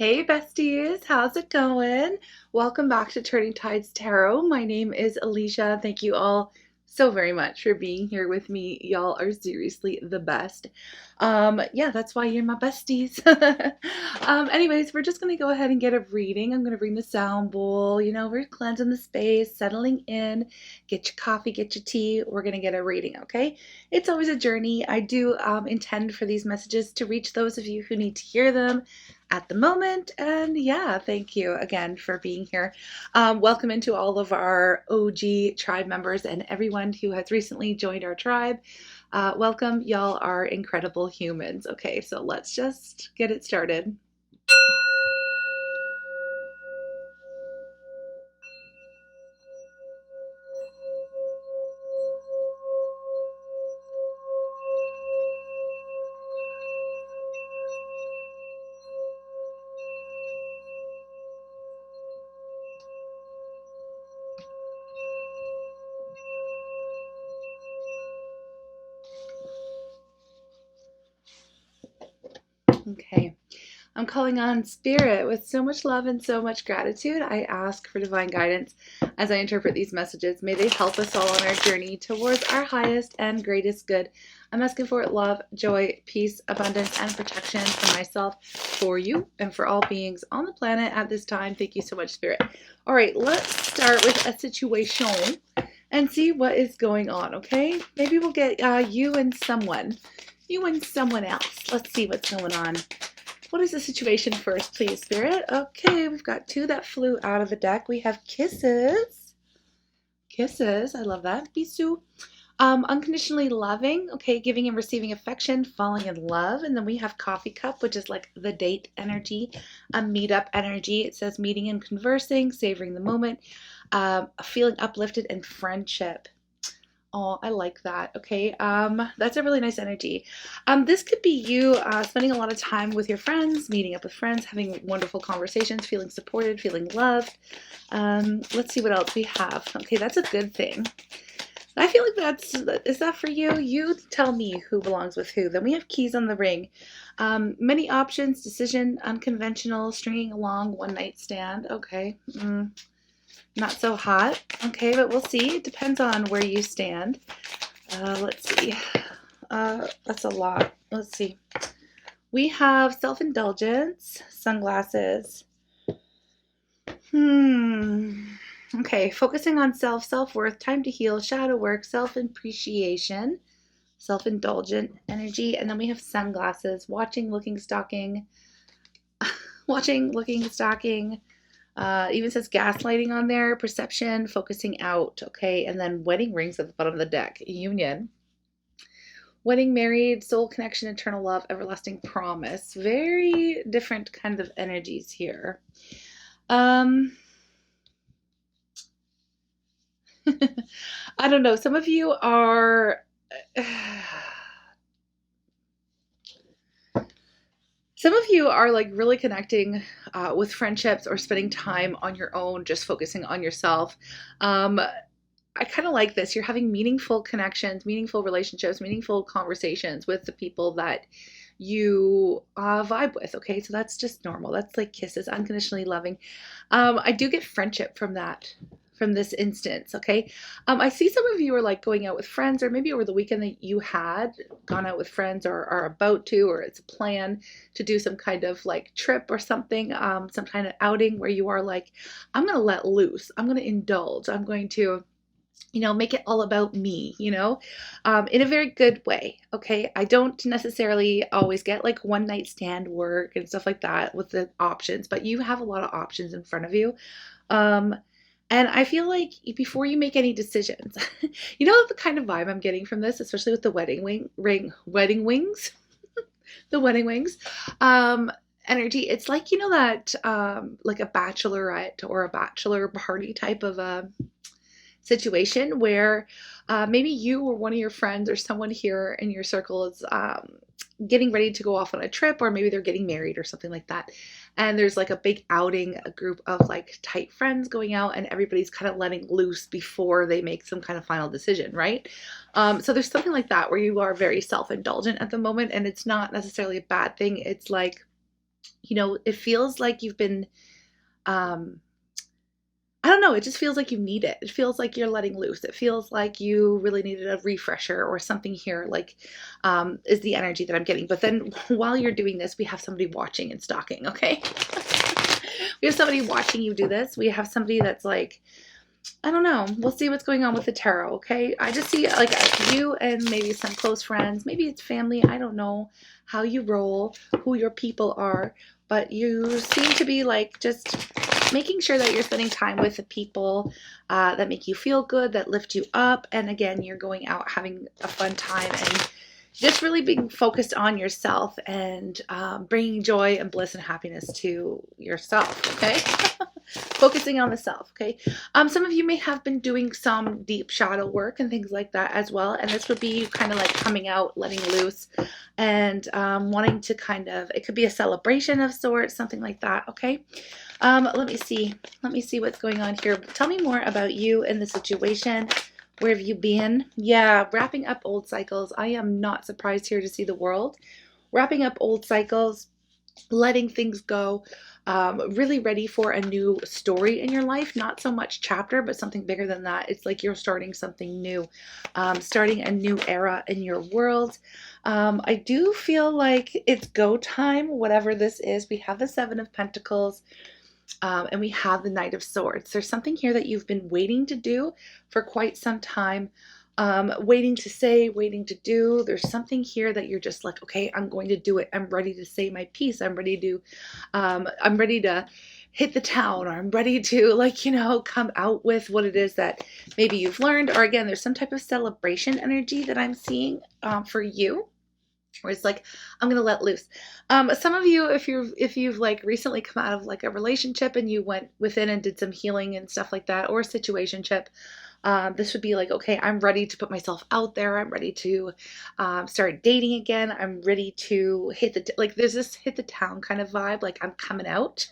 Hey besties, how's it going? Welcome back to Turning Tides Tarot. My name is Alicia. Thank you all so very much for being here with me. Y'all are seriously the best. Yeah, that's why you're my besties. Anyways, we're just gonna go ahead and get a reading. I'm gonna bring the sound bowl. We're cleansing the space, settling in. Get your coffee, get your tea. We're gonna get a reading, okay? It's always a journey. I do intend for these messages to reach those of you who need to hear them at the moment. And yeah, thank you again for being here. Welcome into all of our OG tribe members and everyone who has recently joined our tribe. Welcome, y'all are incredible humans. Okay, so let's just get it started. Okay. I'm calling on Spirit with so much love and so much gratitude. I ask for divine guidance as I interpret these messages. May they help us all on our journey towards our highest and greatest good. I'm asking for love, joy, peace, abundance, and protection for myself, for you, and for all beings on the planet at this time. Thank you so much, Spirit. All right, let's start with a situation and see what is going on, okay? Maybe we'll get you and someone else. Let's see what's going on. What is the situation first, please, Spirit? Okay, we've got two that flew out of the deck. We have kisses. Kisses, I love that. Bisou. Unconditionally loving, okay, giving and receiving affection, falling in love. And then we have coffee cup, which is like the date energy, a meetup energy. It says meeting and conversing, savoring the moment, feeling uplifted, and friendship. Oh, I like that. Okay, that's a really nice energy. This could be you spending a lot of time with your friends, meeting up with friends, having wonderful conversations, feeling supported, feeling loved. Let's see what else we have. Okay, that's a good thing. I feel like is that for you? You tell me who belongs with who. Then we have keys on the ring. Many options, decision, unconventional, stringing along, one night stand. Okay. Not so hot. Okay, but we'll see. It depends on where you stand. Let's see. That's a lot. Let's see. We have self-indulgence, sunglasses. Okay, focusing on self-worth, time to heal, shadow work, self-appreciation, self-indulgent energy, and then we have sunglasses, watching, looking, stalking, watching, looking, stalking. Even says gaslighting on there, perception, focusing out, okay, and then wedding rings at the bottom of the deck, union, wedding, married, soul connection, eternal love, everlasting promise. Very different kind of energies here. I don't know. Some of you are like really connecting with friendships or spending time on your own, just focusing on yourself. I kind of like this. You're having meaningful connections, meaningful relationships, meaningful conversations with the people that you vibe with. Okay, so that's just normal. That's like kisses, unconditionally loving. I do get friendship from that, from this instance. Okay, I see some of you are like going out with friends, or maybe over the weekend that you had gone out with friends, or are about to, or it's a plan to do some kind of like trip or something, some kind of outing where you are like, I'm gonna let loose, I'm gonna indulge, I'm going to make it all about me, in a very good way. Okay. I don't necessarily always get like one night stand work and stuff like that with the options, but you have a lot of options in front of you. And I feel like before you make any decisions, the kind of vibe I'm getting from this, especially with the wedding wings, the wedding wings, energy. It's like, that, like a bachelorette or a bachelor party type of a situation where maybe you or one of your friends or someone here in your circle is getting ready to go off on a trip, or maybe they're getting married or something like that. And there's like a big outing, a group of like tight friends going out, and everybody's kind of letting loose before they make some kind of final decision, right? So there's something like that where you are very self-indulgent at the moment, and it's not necessarily a bad thing. It's like You know, it feels like you've been, um, I don't know, it just feels like you need it. It feels like you're letting loose. It feels like you really needed a refresher or something here, like, is the energy that I'm getting. But then while you're doing this, we have somebody watching and stalking, okay? We have somebody watching you do this. We have somebody that's like, I don't know. We'll see what's going on with the tarot, okay? I just see like you and maybe some close friends. Maybe it's family. I don't know how you roll, who your people are, but you seem to be like just making sure that you're spending time with the people that make you feel good, that lift you up. And again, you're going out having a fun time and just really being focused on yourself and bringing joy and bliss and happiness to yourself, okay? Focusing on the self, okay? Some of you may have been doing some deep shadow work and things like that as well, and this would be you kind of like coming out, letting loose, and wanting to kind of, it could be a celebration of sorts, something like that, okay? Let me see what's going on here. Tell me more about you and the situation. Where have you been? Yeah, wrapping up old cycles. I am not surprised here to see the world. Wrapping up old cycles, letting things go, really ready for a new story in your life. Not so much chapter, but something bigger than that. It's like you're starting something new, starting a new era in your world. I do feel like it's go time, whatever this is. We have the Seven of Pentacles. And we have the Knight of Swords. There's something here that you've been waiting to do for quite some time, waiting to say, waiting to do. There's something here that you're just like, okay, I'm going to do it. I'm ready to say my piece. I'm ready to hit the town, or I'm ready to, like, you know, come out with what it is that maybe you've learned. Or again, there's some type of celebration energy that I'm seeing for you, where it's like, I'm gonna let loose. Some of you, if you've like recently come out of like a relationship and you went within and did some healing and stuff like that, or a situationship, this would be like, okay, I'm ready to put myself out there. I'm ready to start dating again. I'm ready to hit the, like, there's this hit the town kind of vibe, like I'm coming out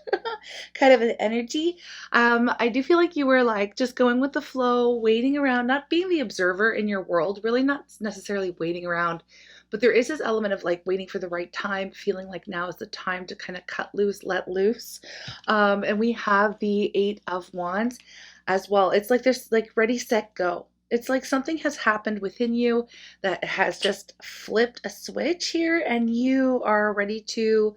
kind of an energy. I do feel like you were like just going with the flow, waiting around, not being the observer in your world, really not necessarily waiting around, but there is this element of like waiting for the right time, feeling like now is the time to kind of cut loose, let loose. And we have the Eight of Wands as well. It's like there's like ready, set, go. It's like something has happened within you that has just flipped a switch here, and you are ready to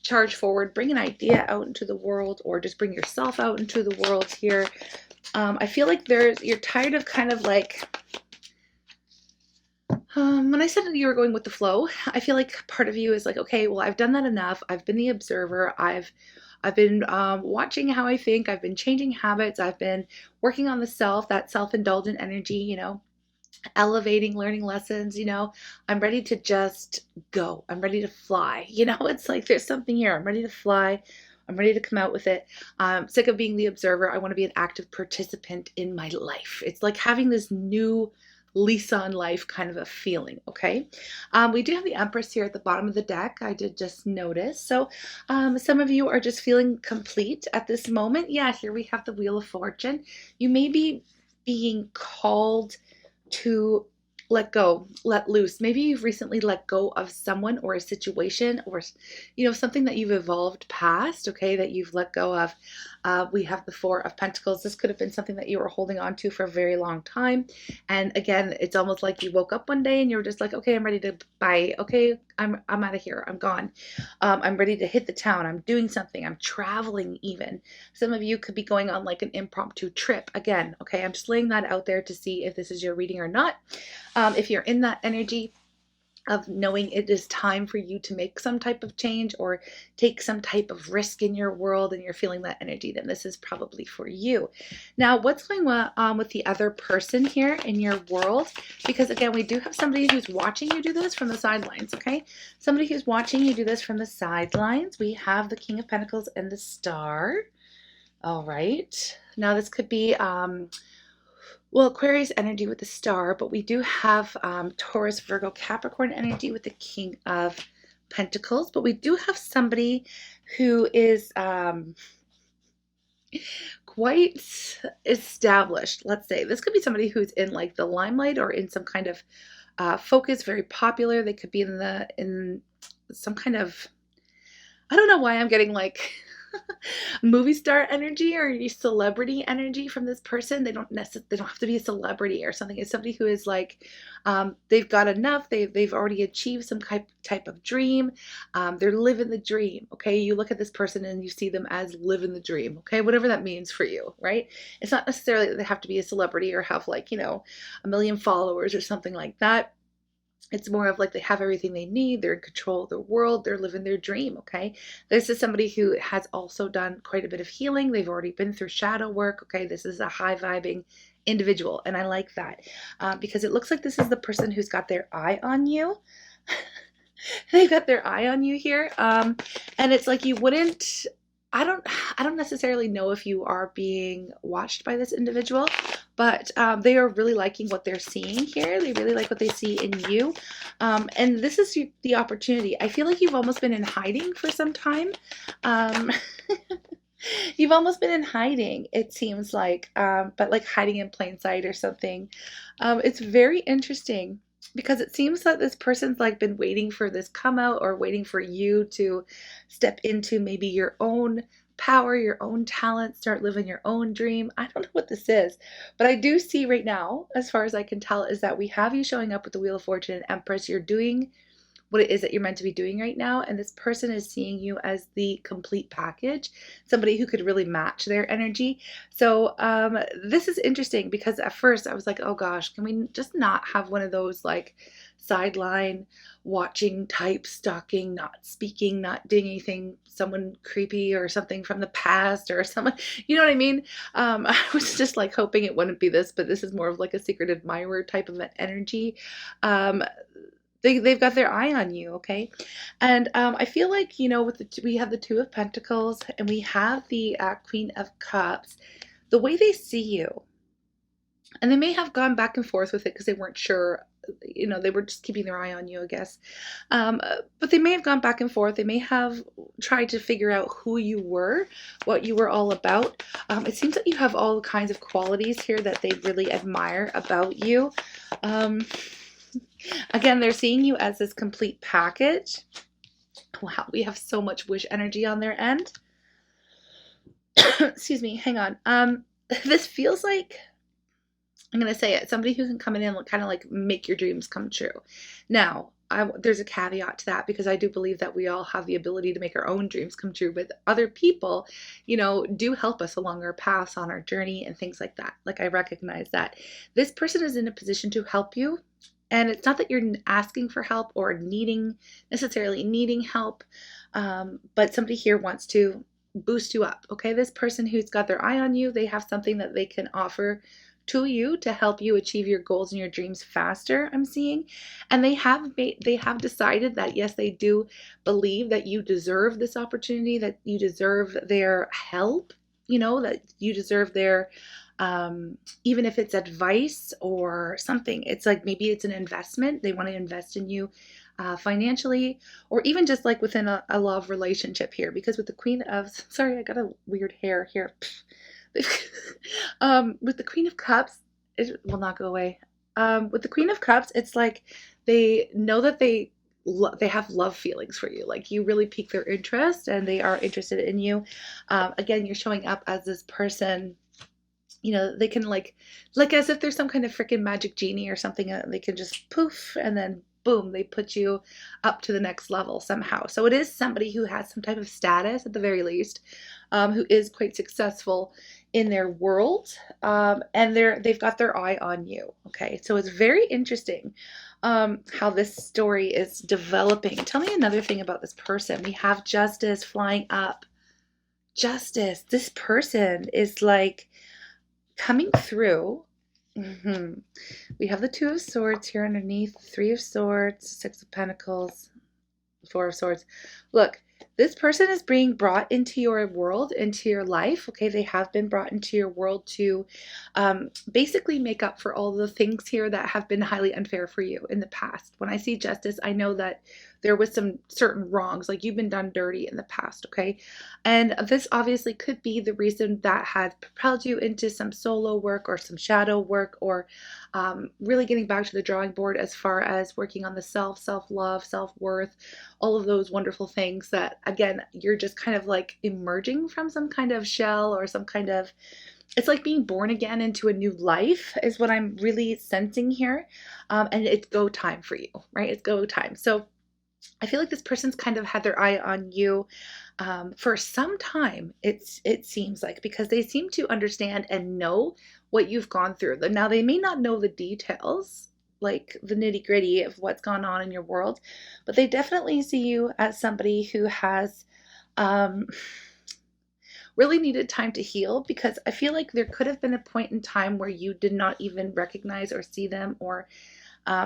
charge forward, bring an idea out into the world, or just bring yourself out into the world here. I feel like you're tired of kind of like, when I said that you were going with the flow, I feel like part of you is like, okay, well, I've done that enough. I've been the observer. I've been watching how I think. I've been changing habits. I've been working on the self, that self-indulgent energy, you know, elevating, learning lessons, you know. I'm ready to just go. I'm ready to fly. You know, it's like there's something here. I'm ready to fly. I'm ready to come out with it. I'm sick of being the observer. I want to be an active participant in my life. It's like having this new lease on life kind of a feeling, okay? We do have the Empress here at the bottom of the deck. I did just notice. So some of you are just feeling complete at this moment. Yeah, here we have the Wheel of Fortune. You may be being called to let go, let loose. Maybe you've recently let go of someone or a situation, or, you know, something that you've evolved past, okay, that you've let go of. We have the Four of Pentacles. This could have been something that you were holding on to for a very long time. And again, it's almost like you woke up one day and you were just like, okay, I'm ready to buy. Okay, I'm out of here. I'm gone. I'm ready to hit the town. I'm doing something. I'm traveling even. Some of you could be going on like an impromptu trip. Again, okay, I'm just laying that out there to see if this is your reading or not. If you're in that energy of knowing it is time for you to make some type of change or take some type of risk in your world, and you're feeling that energy, then this is probably for you. Now, what's going on with the other person here in your world? Because again, we do have somebody who's watching you do this from the sidelines, okay? Somebody who's watching you do this from the sidelines. We have the King of Pentacles and the Star. All right. Now, this could be well, Aquarius energy with the Star, but we do have Taurus, Virgo, Capricorn energy with the King of Pentacles. But we do have somebody who is quite established, let's say. This could be somebody who's in like the limelight or in some kind of focus, very popular. They could be in some kind of I don't know why I'm getting like movie star energy or celebrity energy from this person. They don't have to be a celebrity or something. It's somebody who is like, they've got enough. They've already achieved some type of dream. They're living the dream. Okay, you look at this person and you see them as living the dream. Okay, whatever that means for you, right? It's not necessarily that they have to be a celebrity or have like, you know, a million followers or something like that. It's more of like they have everything they need. They're in control of the world. They're living their dream. Okay. This is somebody who has also done quite a bit of healing. They've already been through shadow work. Okay. This is a high vibing individual. And I like that because it looks like this is the person who's got their eye on you. They've got their eye on you here. And it's like you wouldn't, I don't necessarily know if you are being watched by this individual, but they are really liking what they're seeing here. They really like what they see in you. And this is the opportunity. I feel like you've almost been in hiding for some time. Um, you've almost been in hiding, it seems like, but like hiding in plain sight or something. It's very interesting because it seems that this person's like been waiting for this come out or waiting for you to step into maybe your own power, your own talent, start living your own dream. I don't know what this is, but I do see right now, as far as I can tell, is that we have you showing up with the Wheel of Fortune and Empress. You're doing what it is that you're meant to be doing right now, and this person is seeing you as the complete package, somebody who could really match their energy. So this is interesting because at first I was like, oh gosh, can we just not have one of those like sideline watching type, stalking, not speaking, not doing anything, someone creepy or something from the past or someone, you know what I mean? I was just like hoping it wouldn't be this, but this is more of like a secret admirer type of an energy. um they've got their eye on you, okay? And I feel like, you know, with we have the Two of Pentacles and we have the Queen of Cups, the way they see you, and they may have gone back and forth with it because they weren't sure, you know, they were just keeping their eye on you, I guess. But they may have gone back and forth. They may have tried to figure out who you were, what you were all about. It seems that you have all kinds of qualities here that they really admire about you. Again, they're seeing you as this complete package. Wow, we have so much wish energy on their end. Excuse me, hang on. This feels like, I'm going to say it, somebody who can come in and kind of like make your dreams come true. Now, there's a caveat to that because I do believe that we all have the ability to make our own dreams come true, but other people, you know, do help us along our paths on our journey and things like that. Like I recognize that this person is in a position to help you. And it's not that you're asking for help or necessarily needing help, but somebody here wants to boost you up. Okay, this person who's got their eye on you, they have something that they can offer to you to help you achieve your goals and your dreams faster, I'm seeing. And they have decided that yes, they do believe that you deserve this opportunity, that you deserve their help, you know, that you deserve their even if it's advice or something. It's like maybe it's an investment. They want to invest in you financially, or even just like within a love relationship here. Because with the Queen of, sorry, I got a weird hair here. With the Queen of Cups, it will not go away. With the Queen of Cups, it's like they know that they have love feelings for you. Like you really pique their interest and they are interested in you. Again, you're showing up as this person, you know, they can like as if there's some kind of freaking magic genie or something, they can just poof and then boom, they put you up to the next level somehow. So it is somebody who has some type of status at the very least, who is quite successful in their world, and they've got their eye on you. Okay, so it's very interesting how this story is developing. Tell me another thing about this person. We have Justice flying up. Justice. This person is like coming through. We have the Two of Swords here underneath, Three of Swords, Six of Pentacles, Four of Swords. Look, this person is being brought into your world, into your life. Okay, they have been brought into your world to basically make up for all the things here that have been highly unfair for you in the past. When I see Justice, I know that there was some certain wrongs, like you've been done dirty in the past, okay? And this obviously could be the reason that has propelled you into some solo work or some shadow work, or really getting back to the drawing board as far as working on the self-love, self-worth, all of those wonderful things that again, you're just kind of like emerging from some kind of shell or some kind of, it's like being born again into a new life is what I'm really sensing here. And it's go time for you, right? It's go time. So I feel like this person's kind of had their eye on you for some time. It seems like, because they seem to understand and know what you've gone through. Now they may not know the details, like the nitty gritty of what's gone on in your world, but they definitely see you as somebody who has um, really needed time to heal, because I feel like there could have been a point in time where you did not even recognize or see them, or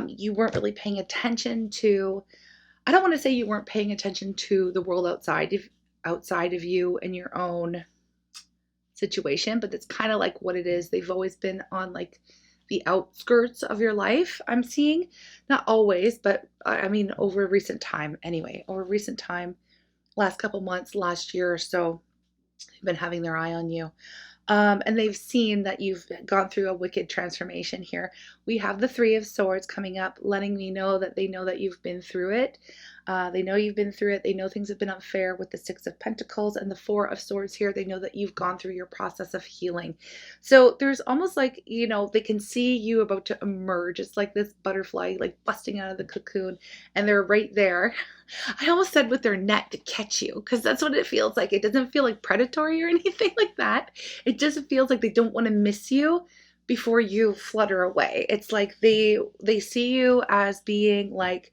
you weren't really paying attention to. I don't want to say you weren't paying attention to the world outside of you and your own situation, but that's kind of like what it is. They've always been on like the outskirts of your life. I'm seeing, not always, but I mean over recent time anyway. Over recent time, last couple months, last year or so, they've been having their eye on you. And they've seen that you've gone through a wicked transformation here. We have the Three of Swords coming up, letting me know that they know that you've been through it. They know you've been through it. They know things have been unfair with the Six of Pentacles and the Four of Swords here. They know that you've gone through your process of healing. So there's almost like, they can see you about to emerge. It's like this butterfly, like busting out of the cocoon, and they're right there. I almost said with their net to catch you, because that's what it feels like. It doesn't feel like predatory or anything like that. It just feels like they don't want to miss you before you flutter away. It's like they see you as being like,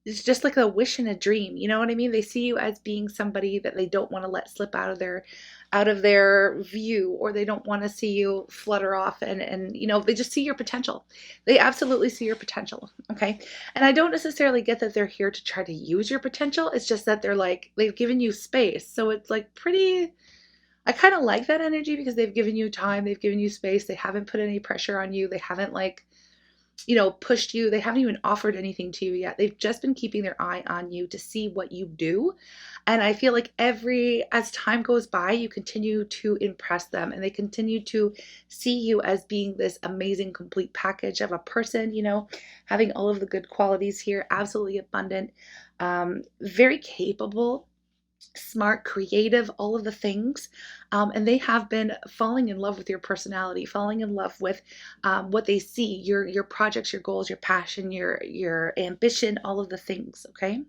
it's just like a wish and a dream. You know what I mean? They see you as being somebody that they don't want to let slip out of their view, or they don't want to see you flutter off, and they just see your potential. They absolutely see your potential. Okay. And I don't necessarily get that they're here to try to use your potential. It's just that they're like, they've given you space. So it's like pretty, I kind of like that energy, because they've given you time, they've given you space, they haven't put any pressure on you, they haven't like, pushed you, they haven't even offered anything to you yet. They've just been keeping their eye on you to see what you do. And I feel like as time goes by, you continue to impress them, and they continue to see you as being this amazing complete package of a person, having all of the good qualities here, absolutely abundant, very capable, smart, creative, all of the things. And they have been falling in love with your personality, falling in love with what they see, your projects, your goals, your passion, your ambition, all of the things. Okay.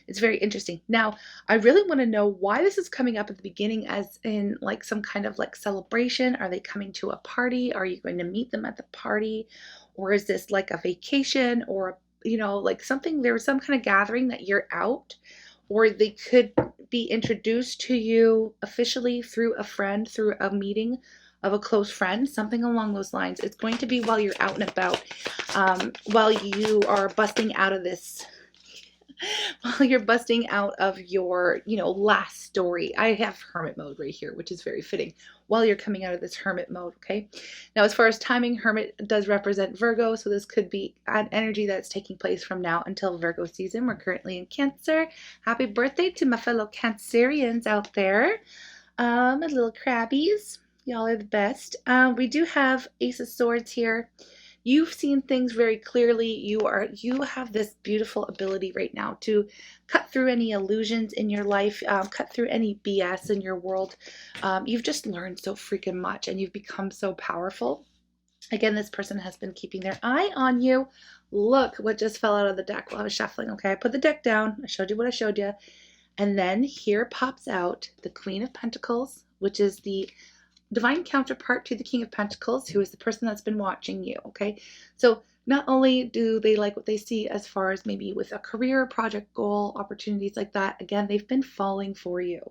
It's very interesting. Now, I really want to know why this is coming up at the beginning, as in like some kind of like celebration. Are they coming to a party? Are you going to meet them at the party? Or is this like a vacation, or, like something, there was some kind of gathering that you're out, or they could be introduced to you officially through a friend, through a meeting of a close friend, something along those lines. It's going to be while you're out and about, while you are busting out of this, while you're busting out of your, last story. I have hermit mode right here, which is very fitting, while you're coming out of this hermit mode. Okay. Now, as far as timing, hermit does represent Virgo. So this could be an energy that's taking place from now until Virgo season. We're currently in Cancer. Happy birthday to my fellow Cancerians out there. My little crabbies. Y'all are the best. We do have Ace of Swords here. You've seen things very clearly. You have this beautiful ability right now to cut through any illusions in your life, cut through any BS in your world. You've just learned so freaking much, and you've become so powerful. Again, this person has been keeping their eye on you. Look what just fell out of the deck while I was shuffling. Okay, I put the deck down. I showed you what I showed you. And then here pops out the Queen of Pentacles, which is the divine counterpart to the King of Pentacles, who is the person that's been watching you. Okay. So not only do they like what they see as far as maybe with a career, project, goal, opportunities like that, again, they've been falling for you.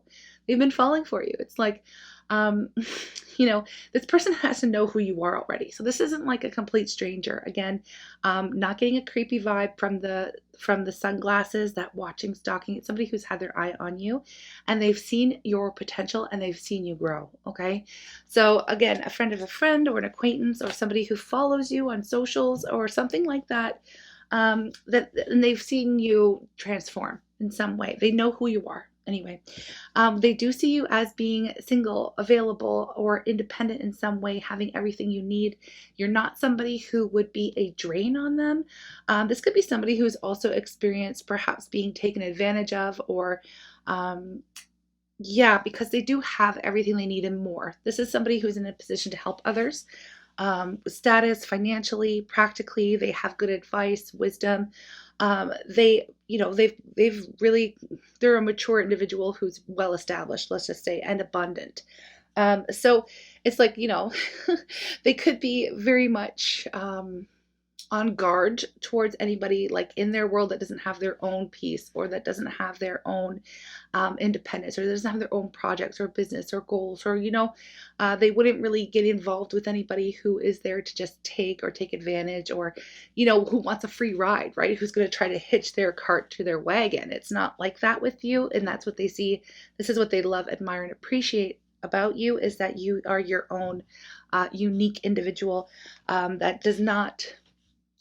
They've been falling for you. It's like, this person has to know who you are already. So this isn't like a complete stranger. Again, not getting a creepy vibe from the sunglasses, that watching, stalking. It's somebody who's had their eye on you, and they've seen your potential, and they've seen you grow. Okay. So again, a friend of a friend, or an acquaintance, or somebody who follows you on socials or something like that, and they've seen you transform in some way. They know who you are. Anyway, they do see you as being single, available, or independent in some way, having everything you need. You're not somebody who would be a drain on them. This could be somebody who's also experienced perhaps being taken advantage of, or yeah, because they do have everything they need and more. This is somebody who's in a position to help others, status, financially, practically. They have good advice, wisdom. They, they've really, they're a mature individual who's well established, let's just say, and abundant. So it's like, they could be very much on guard towards anybody like in their world that doesn't have their own peace, or that doesn't have their own independence, or doesn't have their own projects or business or goals, or they wouldn't really get involved with anybody who is there to just take advantage, or who wants a free ride, right? Who's going to try to hitch their cart to their wagon. It's not like that with you, and that's what they see. This is what they love, admire, and appreciate about you, is that you are your own unique individual that does not,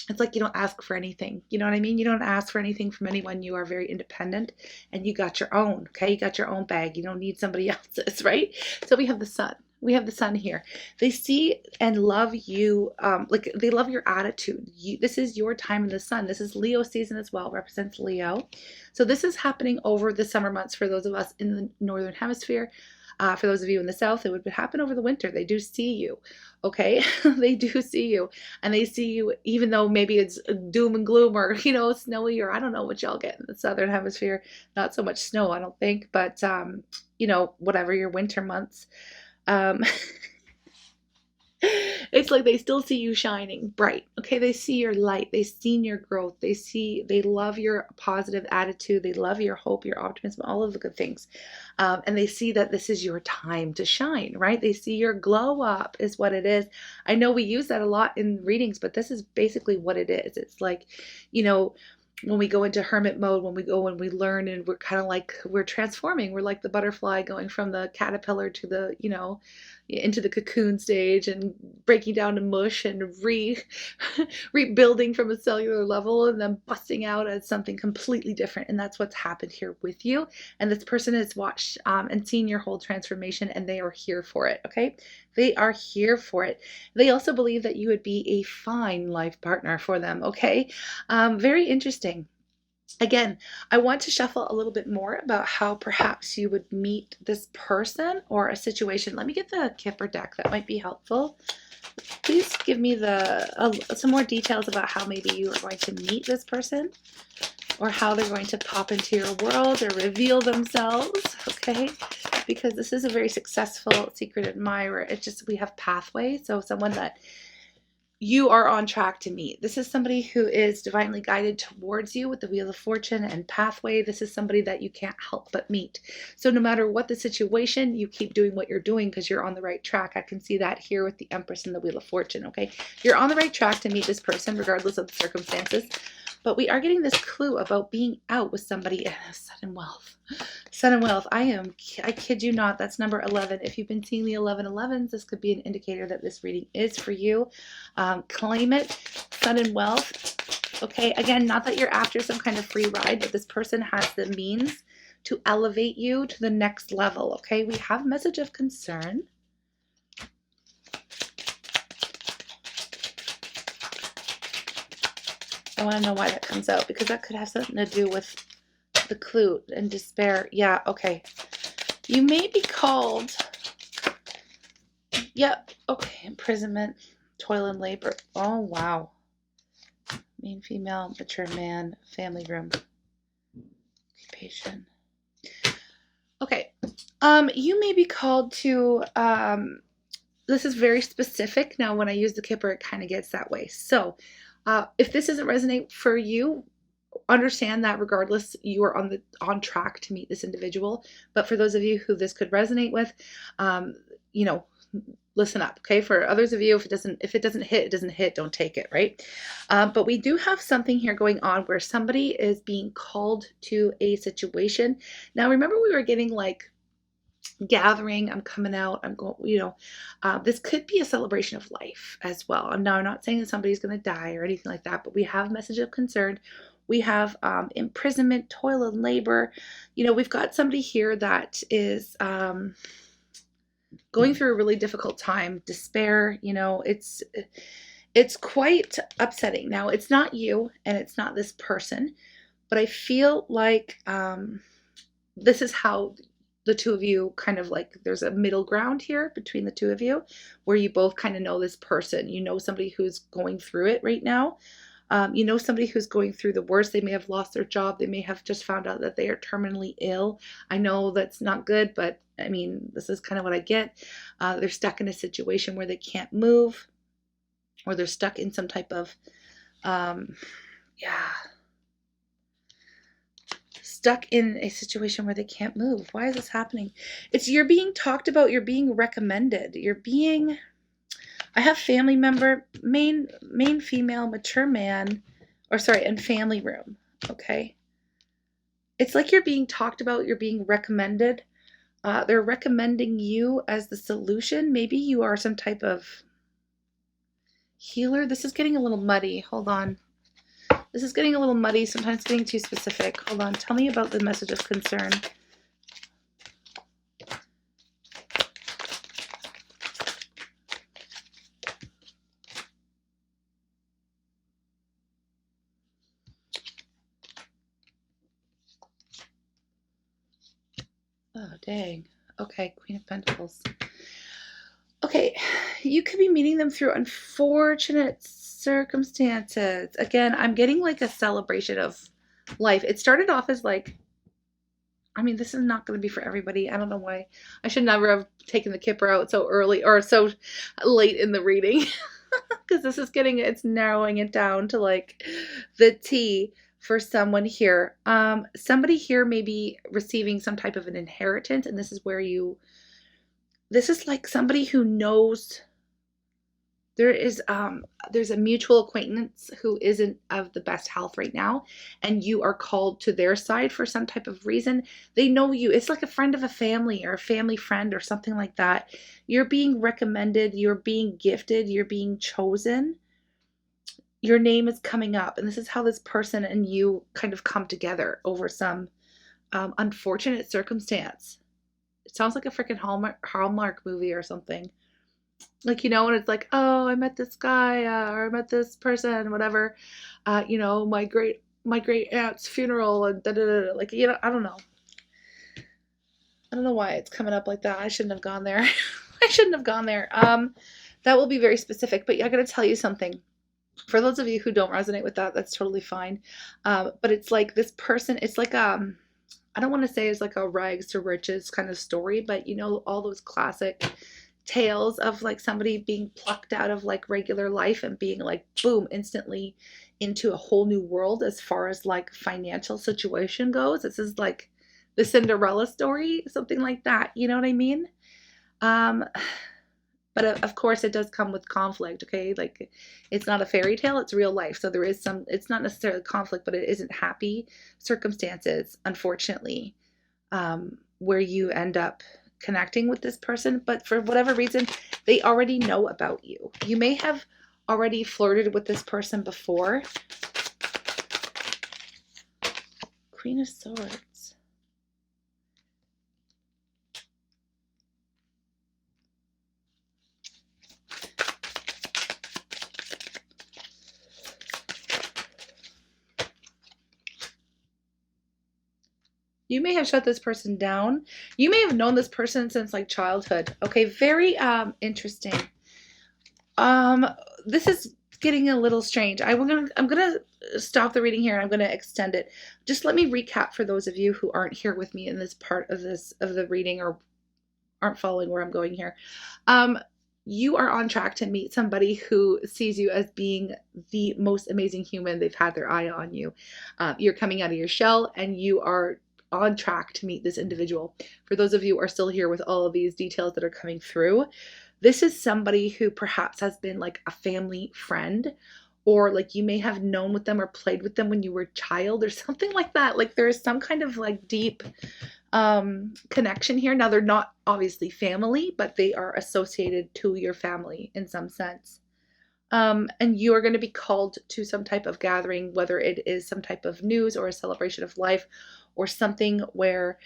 it's like you don't ask for anything. You know what I mean? You don't ask for anything from anyone. You are very independent, and you got your own, okay? You got your own bag. You don't need somebody else's, right? So we have the sun. We have the sun here. They see and love you, like they love your attitude. This is your time in the sun. This is Leo season as well, represents Leo. So this is happening over the summer months for those of us in the northern hemisphere. For those of you in the south, it would happen over the winter. They do see you, okay? They do see you, and they see you even though maybe it's doom and gloom, or snowy, or I don't know what y'all get in the southern hemisphere. Not so much snow, I don't think, but whatever your winter months. It's like they still see you shining bright, okay? They see your light. They've seen your growth. They love your positive attitude. They love your hope, your optimism, all of the good things. And they see that this is your time to shine, right? They see your glow up is what it is. I know we use that a lot in readings, but this is basically what it is. It's like, when we go into hermit mode, when we learn, and we're kind of like, we're transforming. We're like the butterfly going from the caterpillar to the, into the cocoon stage, and breaking down to mush, and rebuilding from a cellular level, and then busting out as something completely different. And that's what's happened here with you. And this person has watched and seen your whole transformation, and they are here for it. Okay. They are here for it. They also believe that you would be a fine life partner for them. Okay. Very interesting. Again, I want to shuffle a little bit more about how perhaps you would meet this person or a situation. Let me get the Kipper deck. That might be helpful. Please give me some more details about how maybe you are going to meet this person, or how they're going to pop into your world or reveal themselves, okay? Because this is a very successful secret admirer. We have pathway, so someone that you are on track to meet. This is somebody who is divinely guided towards you with the Wheel of Fortune and pathway. This is somebody that you can't help but meet. So no matter what the situation, you keep doing what you're doing because you're on the right track. I can see that here with the Empress and the Wheel of Fortune, okay? You're on the right track to meet this person regardless of the circumstances. But we are getting this clue about being out with somebody. Sun and wealth. Sun and wealth. I kid you not, that's number 11. If you've been seeing the 1111s, this could be an indicator that this reading is for you. Claim it. Sun and wealth. Okay, again, not that you're after some kind of free ride, but this person has the means to elevate you to the next level. Okay, we have message of concern. I want to know why that comes out, because that could have something to do with the clue and despair. Yeah, okay. You may be called. Yep, okay. Imprisonment, toil and labor. Oh, wow. Mean female, mature man, family room, occupation. Okay. You may be called to, this is very specific. Now, when I use the Kipper, it kind of gets that way. So, if this doesn't resonate for you, understand that regardless, you are on track to meet this individual. But for those of you who this could resonate with, listen up, okay? For others of you, if it doesn't hit, it doesn't hit. Don't take it, right? But we do have something here going on where somebody is being called to a situation. Now, remember we were getting like gathering, I'm coming out, I'm going, this could be a celebration of life as well. Now, I'm not saying that somebody's going to die or anything like that, but we have message of concern We have imprisonment, toil and labor. We've got somebody here that is going through a really difficult time, despair. It's quite upsetting. Now, it's not you and it's not this person, but I feel like this is how the two of you kind of like, there's a middle ground here between the two of you where you both kind of know this person. Somebody who's going through it right now. Somebody who's going through the worst. They may have lost their job. They may have just found out that they are terminally ill. I know that's not good, but I mean, this is kind of what I get. They're stuck in a situation where they can't move, or they're stuck in some type of, stuck in a situation where they can't move. Why is this happening? You're being talked about. You're being recommended. I have family member, main female, mature man, and family room. Okay. It's like you're being talked about. You're being recommended. They're recommending you as the solution. Maybe you are some type of healer. This is getting a little muddy. Hold on. This is getting a little muddy. Sometimes getting too specific. Hold on. Tell me about the message of concern. Oh, dang. Okay, Queen of Pentacles. Okay, you could be meeting them through unfortunate circumstances. Again, I'm getting like a celebration of life. It started off as like, I mean, this is not going to be for everybody. I don't know why. I should never have taken the kipper out so early or so late in the reading, because it's narrowing it down to like the T for someone here. Somebody here may be receiving some type of an inheritance, and this is like somebody who knows there's a mutual acquaintance who isn't of the best health right now, and you are called to their side for some type of reason. They know you. It's like a friend of a family or a family friend or something like that. You're being recommended, you're being gifted, you're being chosen. Your name is coming up, and this is how this person and you kind of come together over some unfortunate circumstance. It sounds like a freaking Hallmark movie or something. Like, when it's like, oh, I met this guy, or I met this person, whatever, my great aunt's funeral, and like, I don't know. I don't know why it's coming up like that. I shouldn't have gone there. I shouldn't have gone there. That will be very specific, but I gotta tell you something. For those of you who don't resonate with that, that's totally fine. But it's like this person, it's like, I don't want to say it's like a rags to riches kind of story, but all those classic tales of like somebody being plucked out of like regular life and being like, boom, instantly into a whole new world as far as like financial situation goes. This is like the Cinderella story, something like that. You know what I mean? But of course it does come with conflict. Okay. Like, it's not a fairy tale, it's real life. So there is it's not necessarily conflict, but it isn't happy circumstances, unfortunately, where you end up connecting with this person, but for whatever reason, they already know about you. You may have already flirted with this person before. Queen of Swords. You may have shut this person down. You may have known this person since like childhood. Okay, very interesting. This is getting a little strange. I'm gonna stop the reading here and I'm gonna extend it. Just let me recap for those of you who aren't here with me in this part of the reading or aren't following where I'm going here. You are on track to meet somebody who sees you as being the most amazing human. They've had their eye on you. You're coming out of your shell and you are on track to meet this individual. For those of you who are still here with all of these details that are coming through, this is somebody who perhaps has been like a family friend, or like you may have known with them or played with them when you were a child or something like that. Like there is some kind of like deep connection here. Now they're not obviously family, but they are associated to your family in some sense. And you are going to be called to some type of gathering, whether it is some type of news or a celebration of life, or something where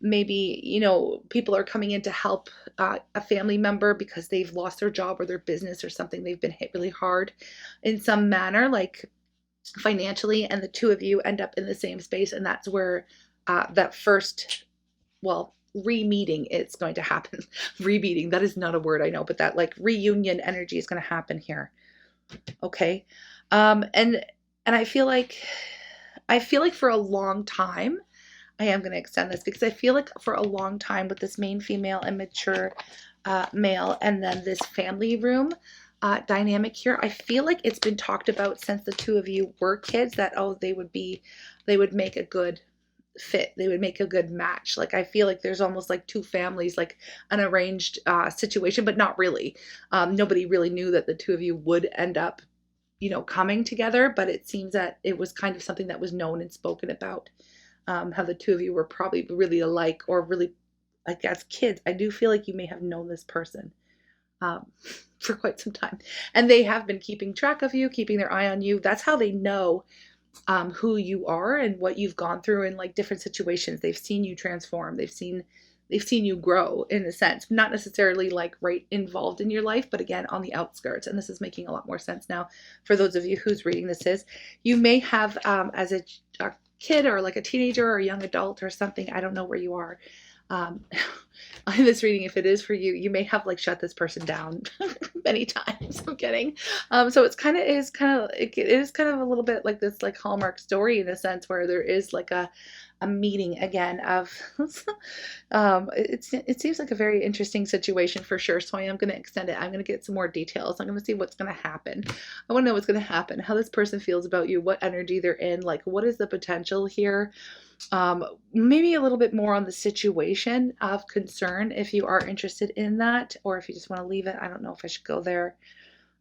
maybe, you know, people are coming in to help a family member because they've lost their job or their business or something. They've been hit really hard in some manner, like financially, and the two of you end up in the same space. And that's where that first, well, re-meeting is going to happen. Re-meeting, that is not a word, I know, but that like reunion energy is going to happen here. Okay. And I feel like for a long time, I am going to extend this because I feel like for a long time with this main female and mature male, and then this family room dynamic here, I feel like it's been talked about since the two of you were kids that, oh, they would make a good fit, they would make a good match. Like I feel like there's almost like two families, like an arranged situation, but not really. Nobody really knew that the two of you would end up, you know, coming together, but it seems that it was kind of something that was known and spoken about. How the two of you were probably really alike, or really, like as kids, I do feel like you may have known this person for quite some time, and they have been keeping track of you, keeping their eye on you. That's how they know who you are and what you've gone through in like different situations. They've seen you transform. They've seen you grow, in a sense, not necessarily like right involved in your life, but again, on the outskirts. And this is making a lot more sense now for those of you whose reading this is. You may have, as a kid or like a teenager or a young adult or something, I don't know where you are, in this reading, if it is for you, you may have like shut this person down many times. I'm kidding. So it is kind of a little bit like this like Hallmark story, in a sense, where there is like a meeting again of it seems like a very interesting situation for sure. So I am going to extend it. I'm going to get some more details. I'm going to see what's going to happen. I want to know what's going to happen, how this person feels about you, what energy they're in, like what is the potential here. Maybe a little bit more on the situation of concern if you are interested in that, or if you just want to leave it. I don't know if I should go there,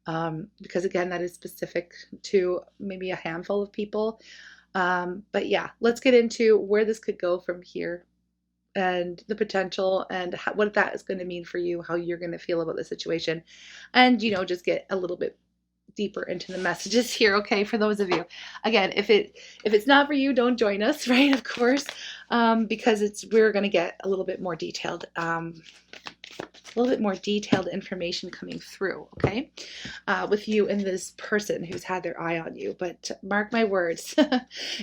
because again, that is specific to maybe a handful of people. But yeah, let's get into where this could go from here, and the potential, and what that is going to mean for you, how you're going to feel about the situation, and, you know, just get a little bit deeper into the messages here. Okay, for those of you, again, if it's not for you, don't join us, right? Of course, because we're going to get a little bit more detailed information coming through, okay, with you and this person who's had their eye on you. But mark my words,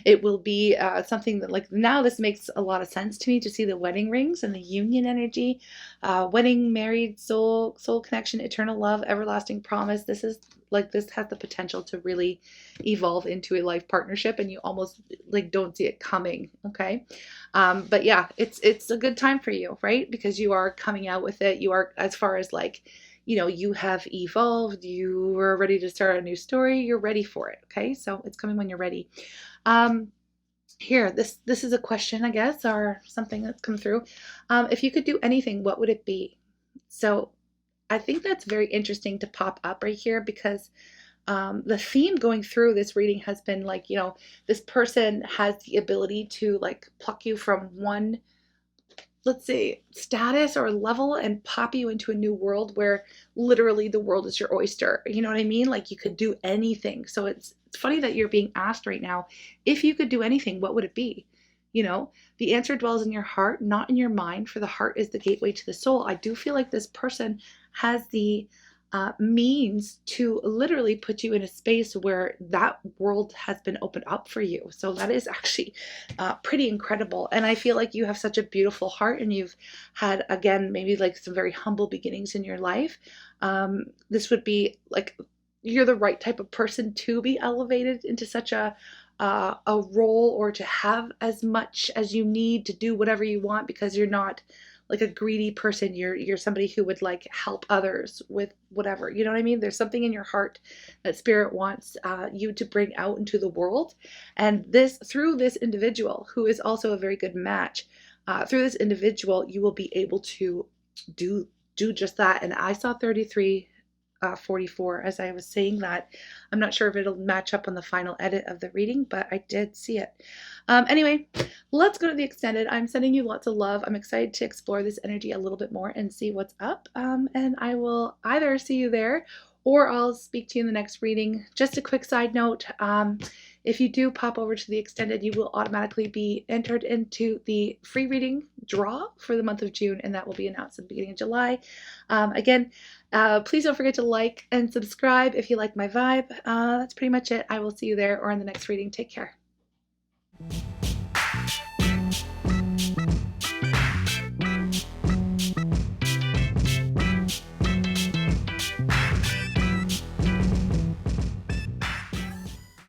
it will be something that, like, now this makes a lot of sense to me, to see the wedding rings and the union energy, wedding, married, soul connection, eternal love, everlasting promise. This has the potential to really evolve into a life partnership, and you almost like don't see it coming. Okay. But yeah, it's a good time for you, right? Because you are coming out with it. You are, as far as like, you know, you have evolved, you are ready to start a new story. You're ready for it. Okay. So it's coming when you're ready. Here, this is a question, I guess, or something that's come through. If you could do anything, what would it be? So I think that's very interesting to pop up right here, because the theme going through this reading has been like, you know, this person has the ability to like pluck you from one, let's say, status or level and pop you into a new world where literally the world is your oyster. You know what I mean? Like you could do anything. So it's funny that you're being asked right now, if you could do anything, what would it be? You know, the answer dwells in your heart, not in your mind, for the heart is the gateway to the soul. I do feel like this person has the means to literally put you in a space where that world has been opened up for you. So that is actually pretty incredible. And I feel like you have such a beautiful heart, and you've had, again, maybe like some very humble beginnings in your life. This would be like, you're the right type of person to be elevated into such a role, or to have as much as you need to do whatever you want, because you're not like a greedy person. You're somebody who would like help others with whatever, you know what I mean? There's something in your heart that spirit wants you to bring out into the world. And through this individual, who is also a very good match, through this individual, you will be able to do just that. And I saw 33 44 as I was saying that. I'm not sure if it'll match up on the final edit of the reading, but I did see it. Anyway, let's go to the extended. I'm sending you lots of love. I'm excited to explore this energy a little bit more and see what's up. And I will either see you there, or I'll speak to you in the next reading. Just a quick side note, if you do pop over to the extended, you will automatically be entered into the free reading draw for the month of June, and that will be announced at the beginning of July. Again, please don't forget to like and subscribe if you like my vibe. That's pretty much it. I will see you there or in the next reading. Take care.